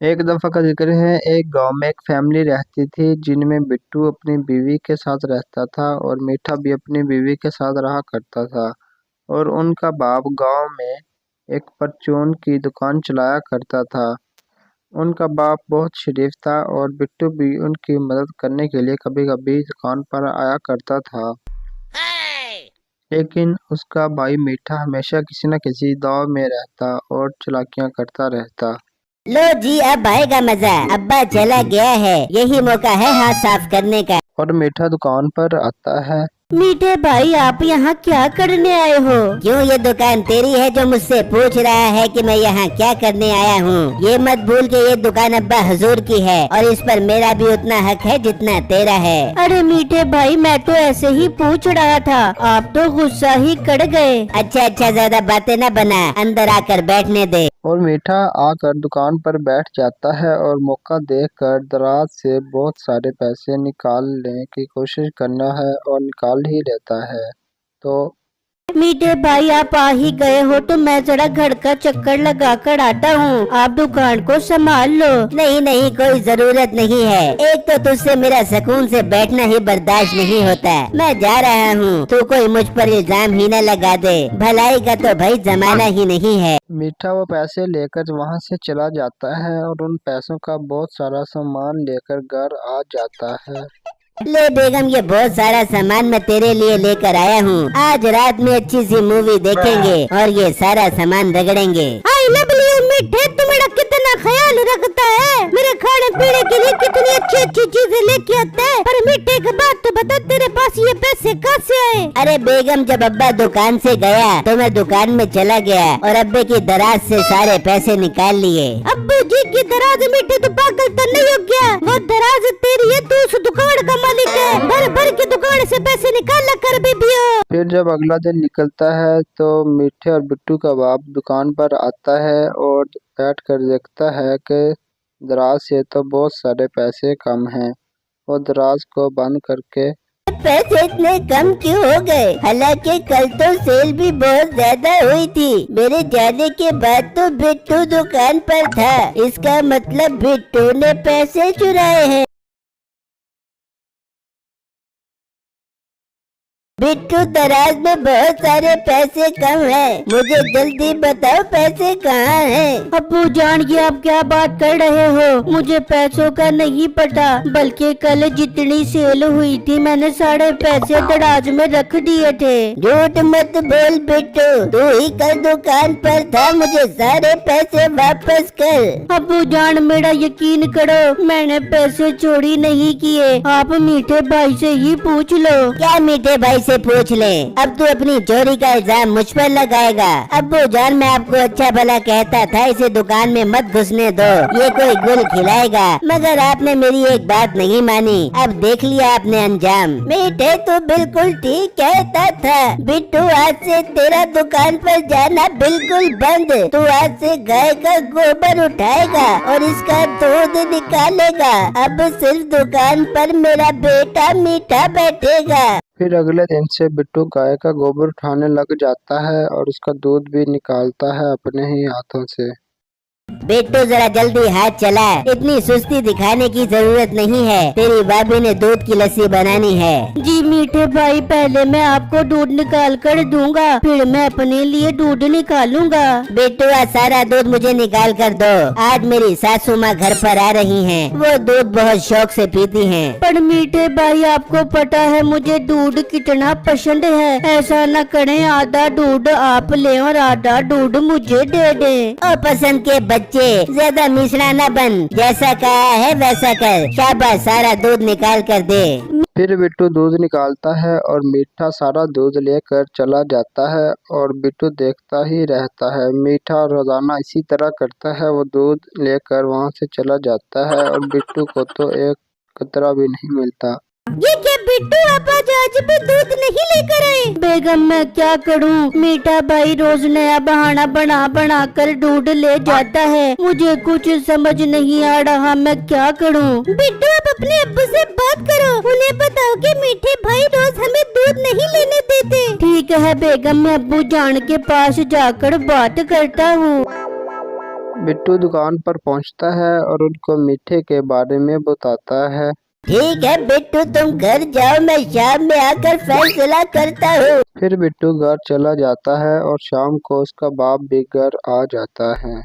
एक दफ़ा का ज़िक्र है, एक गाँव में एक फैमिली रहती थी जिनमें बिट्टू अपनी बीवी के साथ रहता था और मीठा भी अपनी बीवी के साथ रहा करता था। और उनका बाप गाँव में एक परचून की दुकान चलाया करता था। उनका बाप बहुत शरीफ था और बिट्टू भी उनकी मदद करने के लिए कभी-कभी दुकान पर आया करता था। लेकिन उसका भाई मीठा हमेशा किसी न किसी दाव में रहता और चालाकियाँ करता रहता। लो जी, अब आएगा मजा। अब्बा चला गया है, यही मौका है हाथ साफ करने का। और मीठा दुकान पर आता है। मीठे भाई, आप यहाँ क्या करने आए हो? क्यों, ये दुकान तेरी है जो मुझसे पूछ रहा है कि मैं यहाँ क्या करने आया हूँ? ये मत भूल के ये दुकान अब्बा हुजूर की है और इस पर मेरा भी उतना हक है जितना तेरा है। अरे मीठे भाई, मैं तो ऐसे ही पूछ रहा था, आप तो गुस्सा ही कर गए। अच्छा, ज्यादा बातें न बना, अंदर आकर बैठने दे। और मीठा आकर दुकान पर बैठ जाता है और मौका देखकर दराज से बहुत सारे पैसे निकालने की कोशिश करना है और निकाल ही लेता है। तो मीठे भाई, आप आ ही गए हो तो मैं जरा घर का चक्कर लगा कर आता हूँ, आप दुकान को संभाल लो। नहीं, कोई जरूरत नहीं है। एक तो तुझसे मेरा सुकून से बैठना ही बर्दाश्त नहीं होता। मैं जा रहा हूँ, तू कोई मुझ पर इल्जाम ही न लगा दे। भलाई का तो भाई जमाना ही नहीं है। मीठा वो पैसे लेकर वहां से चला जाता है और उन पैसों का बहुत सारा सामान लेकर घर आ जाता है। ले बेगम, ये बहुत सारा सामान मैं तेरे लिए लेकर आया हूँ। आज रात में अच्छी सी मूवी देखेंगे और ये सारा सामान रगड़ेंगे। आई लव यू मीठे, तू मेरा कितना ख्याल रखता है। मेरे खाने पीने के लिए कितनी अच्छी अच्छी चीजें लेके आता है। पर मीठे के बाद तो बता, तेरे पास ये पैसे कहाँ से आए? अरे बेगम, जब अब्बा दुकान से गया तो मैं दुकान में चला गया और अब्बे की दराज से सारे पैसे निकाल लिए। अब्बू जी की दराज? मीठे, तू पागल तो नहीं हो गया? वो दराज तेरी है, तू उस दुकान का मालिक है। भर भर के दुकान से पैसे निकाला कर बीबियो। फिर जब अगला दिन निकलता है तो मीठे और बिट्टू का बाप दुकान पर आता है और बैठ कर देखता है कि दराज से तो बहुत सारे पैसे कम हैं। वो दराज को बंद करके पैसे इतने कम क्यों हो गए? हालांकि कल तो सेल भी बहुत ज्यादा हुई थी। मेरे जाने के बाद तो बिट्टू दुकान पर था। इसका मतलब बिट्टू ने पैसे चुराए हैं। बिट्टू, दराज में बहुत सारे पैसे कम हैं। मुझे जल्दी बताओ पैसे कहाँ हैं? अब्बू जान, ये आप क्या बात कर रहे हो? मुझे पैसों का नहीं पता, बल्कि कल जितनी सेल हुई थी मैंने सारे पैसे दराज में रख दिए थे। झूठ मत बोल बिट्टू, तू ही कल दुकान पर था। मुझे सारे पैसे वापस कर। अब्बू जान, मेरा यकीन करो, मैंने पैसे चोरी नहीं किए। आप मीठे भाई से ही पूछ लो। क्या मीठे भाई से पूछ ले? अब तू अपनी चोरी का इल्जाम मुझ पर लगाएगा? अब्बू जान, मैं आपको अच्छा भला कहता था इसे दुकान में मत घुसने दो, ये कोई गुल खिलाएगा, मगर आपने मेरी एक बात नहीं मानी। अब देख लिया आपने अंजाम। मीठे, तो बिल्कुल ठीक कहता था। बिट्टू, आज से तेरा दुकान पर जाना बिल्कुल बंद। तू आज से गाय का गोबर उठाएगा और इसका दूध निकालेगा। अब सिर्फ दुकान पर मेरा बेटा मीठा बैठेगा। फिर अगले दिन से बिट्टू गाय का गोबर उठाने लग जाता है और उसका दूध भी निकालता है अपने ही हाथों से। बिट्टू, जरा जल्दी हाथ चला, इतनी सुस्ती दिखाने की जरूरत नहीं है। तेरी भाभी ने दूध की लस्सी बनानी है। जी मीठे भाई, पहले मैं आपको दूध निकाल कर दूंगा, फिर मैं अपने लिए दूध निकालूंगा। बिट्टू, आज सारा दूध मुझे निकाल कर दो। आज मेरी सासू माँ घर पर आ रही हैं। वो दूध बहुत शौक से पीती हैं। पर मीठे भाई, आपको पता है मुझे दूध कितना पसंद है। ऐसा न करें, आधा दूध आप ले और आधा दूध मुझे दे दें। और पसंद के बच्चे, ज्यादा मिश्रा न बन, जैसा कहा है वैसा कर। शाबाश, सारा दूध निकाल कर दे। फिर बिट्टू दूध निकालता है और मीठा सारा दूध लेकर चला जाता है और बिट्टू देखता ही रहता है। मीठा रोजाना इसी तरह करता है, वो दूध लेकर वहां से चला जाता है और बिट्टू को तो एक कतरा भी नहीं मिलता। ये क्या बिट्टू, आप आज भी दूध नहीं लेकर आए? बेगम, मैं क्या करूं? मीठा भाई रोज नया बहाना बना बना कर दूध ले जाता है। मुझे कुछ समझ नहीं आ रहा, मैं क्या करूं? बिट्टू, आप अपने अब्बू से बात करो, उन्हें बताओ कि मीठे भाई रोज हमें दूध नहीं लेने देते। ठीक है बेगम, मैं अब्बू जान के पास जाकर बात करता हूँ। बिट्टू दुकान पर पहुंचता है और उनको मीठे के बारे में बताता है। ठीक है बिट्टू, तुम घर जाओ, मैं शाम में आकर फैसला करता हूँ। फिर बिट्टू घर चला जाता है और शाम को उसका बाप भी घर आ जाता है।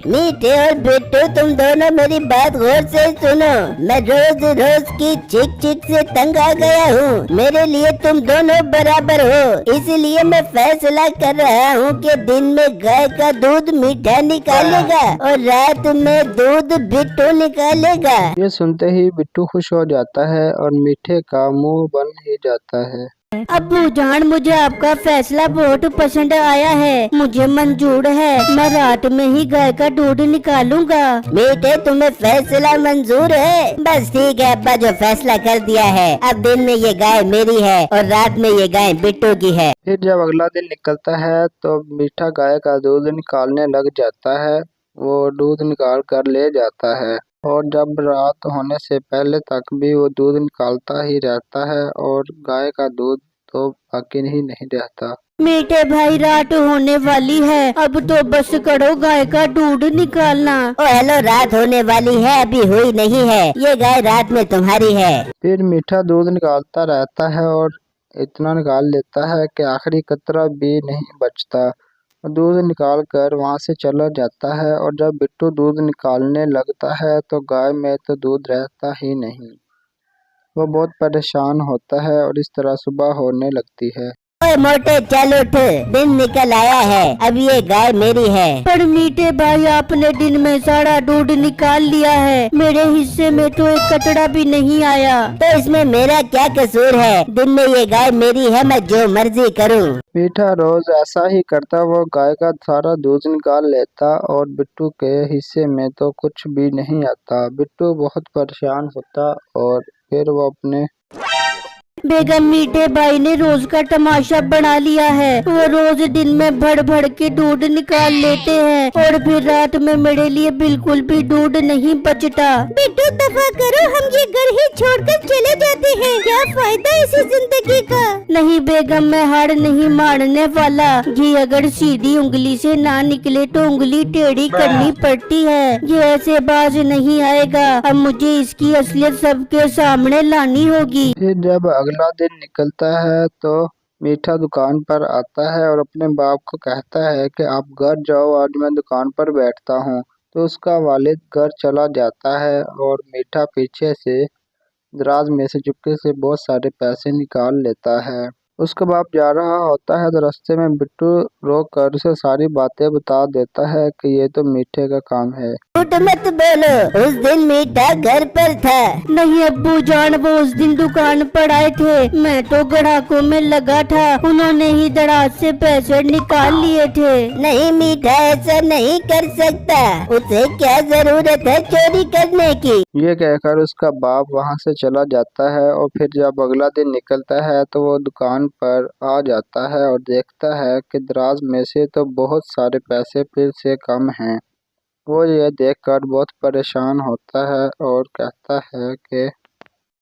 मीठे और बिट्टू, तुम दोनों मेरी बात गौर से सुनो। मैं रोज रोज की चिक चिक से तंग आ गया हूँ। मेरे लिए तुम दोनों बराबर हो, इसलिए मैं फैसला कर रहा हूँ कि दिन में गाय का दूध मीठा निकालेगा और रात में दूध बिट्टू निकालेगा। ये सुनते ही बिट्टू खुश हो जाता है और मीठे का मुंह बन ही जाता है। अब्बू जान, मुझे आपका फैसला बहुत पसंद आया है, मुझे मंजूर है। मैं रात में ही गाय का दूध निकालूंगा। बेटे, तुम्हें फैसला मंजूर है? बस ठीक है अब्बा, जो फैसला कर दिया है। अब दिन में ये गाय मेरी है और रात में ये गाय बिट्टू की है। फिर जब अगला दिन निकलता है तो मीठा गाय का दूध निकालने लग जाता है। वो दूध निकाल कर ले जाता है और जब रात होने से पहले तक भी वो दूध निकालता ही रहता है और गाय का दूध तो बाकी ही नहीं रहता। मीठे भाई, रात होने वाली है, अब तो बस करो गाय का दूध निकालना। ओ हेलो, रात होने वाली है, अभी हुई नहीं है। ये गाय रात में तुम्हारी है। फिर मीठा दूध निकालता रहता है और इतना निकाल लेता है कि आखिरी कतरा भी नहीं बचता। दूध निकाल कर वहाँ से चला जाता है और जब बिट्टू दूध निकालने लगता है तो गाय में तो दूध रहता ही नहीं। वो बहुत परेशान होता है और इस तरह सुबह होने लगती है। ओए मोटे, चल उठ, दिन निकल आया है, अब ये गाय मेरी है। पर मीठे भाई, आपने दिन में सारा दूध निकाल लिया है, मेरे हिस्से में तो एक कटरा भी नहीं आया। तो इसमें मेरा क्या कसूर है? दिन में ये गाय मेरी है, मैं जो मर्जी करूं। मीठा रोज ऐसा ही करता, वो गाय का सारा दूध निकाल लेता और बिट्टू के हिस्से में तो कुछ भी नहीं आता। बिट्टू बहुत परेशान होता और फिर वो अपने बेगम, मीठे भाई ने रोज का तमाशा बना लिया है। वो रोज दिन में भर भर के दूध निकाल लेते हैं और फिर रात में मेरे लिए बिल्कुल भी दूध नहीं बचता। बिट्टू, दफा करो, हम ये घर ही छोड़कर चले जाते हैं। क्या फायदा इसी जिंदगी का? नहीं बेगम, मैं हार नहीं मानने वाला। ये अगर सीधी उंगली से ना निकले तो उंगली टेढ़ी करनी पड़ती है। ये ऐसे बाज नहीं आएगा। अब मुझे इसकी असलियत सबके सामने लानी होगी। फिर जब अगला दिन निकलता है तो मीठा दुकान पर आता है और अपने बाप को कहता है कि आप घर जाओ, आज मैं दुकान पर बैठता हूँ। तो उसका वालिद घर चला जाता है और मीठा पीछे से दराज में से चुपके से बहुत सारे पैसे निकाल लेता है। उसका बाप जा रहा होता है तो रास्ते में बिट्टू रोक कर उसे सारी बातें बता देता है कि ये तो मीठे का काम है। झूठ मत बोलो, उस दिन मीठा घर पर था। नहीं अब्बू जान, वो उस दिन दुकान पर आए थे, मैं तो ग्राहकों में लगा था, उन्होंने ही दराज से पैसे निकाल लिए थे। नहीं मीठा ऐसा नहीं कर सकता, उसे क्या जरूरत है चोरी करने की? ये कहकर उसका बाप वहां से चला जाता है और फिर जब अगला दिन निकलता है तो वो दुकान पर आ जाता है और देखता है कि दराज में से तो बहुत सारे पैसे फिर से कम हैं। वो ये देखकर बहुत परेशान होता है और कहता है कि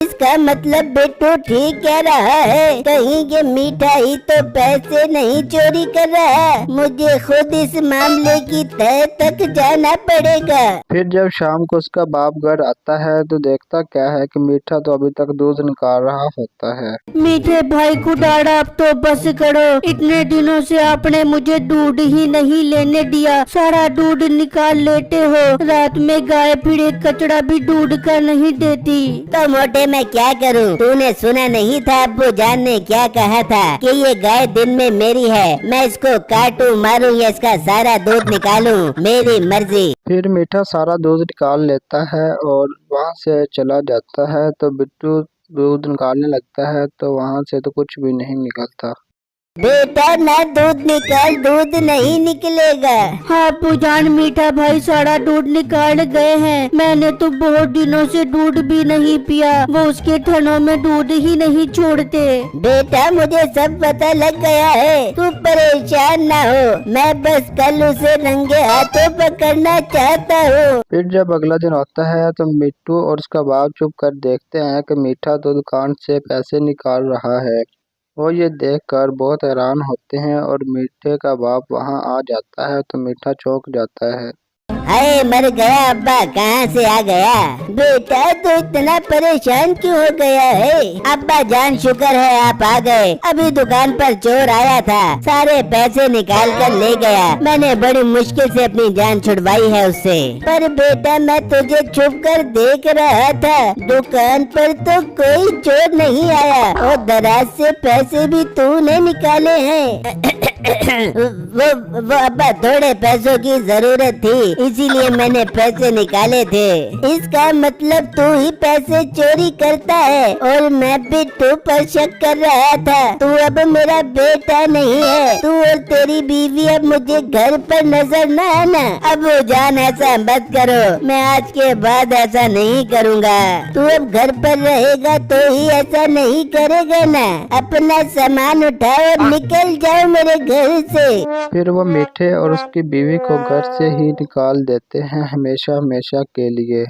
इसका मतलब बिट्टू ठीक कह रहा है, कहीं ये मीठा ही तो पैसे नहीं चोरी कर रहा है। मुझे खुद इस मामले की तह तक जाना पड़ेगा। फिर जब शाम को उसका बाप घर आता है तो देखता क्या है कि मीठा तो अभी तक दूध निकाल रहा होता है। मीठे भाई खुदाड़ा, अब तो बस करो, इतने दिनों से आपने मुझे दूध ही नहीं लेने दिया, सारा दूध निकाल लेते हो। रात में गाय फिर एक कचड़ा भी दूध का नहीं देती। तो मोटे, मैं क्या करूं? तूने सुना नहीं था अब्बू जान ने क्या कहा था कि ये गाय दिन में मेरी है, मैं इसको काटूं मारूं या इसका सारा दूध निकालूं, मेरी मर्जी। फिर मीठा सारा दूध निकाल लेता है और वहां से चला जाता है तो बिट्टू दूध निकालने लगता है तो वहां से तो कुछ भी नहीं निकलता। बेटा ना दूध निकाल, दूध नहीं निकलेगा। हाँ पूजान, मीठा भाई सारा दूध निकाल गए हैं, मैंने तो बहुत दिनों से दूध भी नहीं पिया, वो उसके थनों में दूध ही नहीं छोड़ते। बेटा मुझे सब पता लग गया है, तू परेशान ना हो, मैं बस कल उसे रंगे हाथों पकड़ना चाहता हूँ। फिर जब अगला दिन होता है तो मिट्टू और उसका बाप चुप कर देखते हैं कि मीठा तो दुकान से पैसे निकाल रहा है। वो ये देखकर बहुत हैरान होते हैं और मीठे का बाप वहां आ जाता है तो मीठा चौंक जाता है। हाय मर गया अब्बा, कहाँ से आ गया? बेटा तो इतना परेशान क्यों हो गया है? अब्बा जान शुक्र है आप आ गए। अभी दुकान पर चोर आया था, सारे पैसे निकाल कर ले गया। मैंने बड़ी मुश्किल से अपनी जान छुड़वाई है उससे। पर बेटा मैं तुझे छुप कर देख रहा था, दुकान पर तो कोई चोर नहीं आया और दराज से पैसे भी तूने निकाले हैं। वो अब्बा थोड़े पैसों की जरूरत थी, इसीलिए मैंने पैसे निकाले थे। इसका मतलब तू ही पैसे चोरी करता है और मैं भी तू पर शक कर रहा था। तू अब मेरा बेटा नहीं है, तू और तेरी बीवी अब मुझे घर पर नजर न आना। अब जान ऐसा मत करो, मैं आज के बाद ऐसा नहीं करूँगा। तू अब घर पर रहेगा तो ही ऐसा नहीं करेगा ना। अपना सामान उठाओ और निकल जाओ मेरे घर से। फिर वो मीठे और उसकी बीवी को घर से ही निकाल देते हैं हमेशा हमेशा के लिए।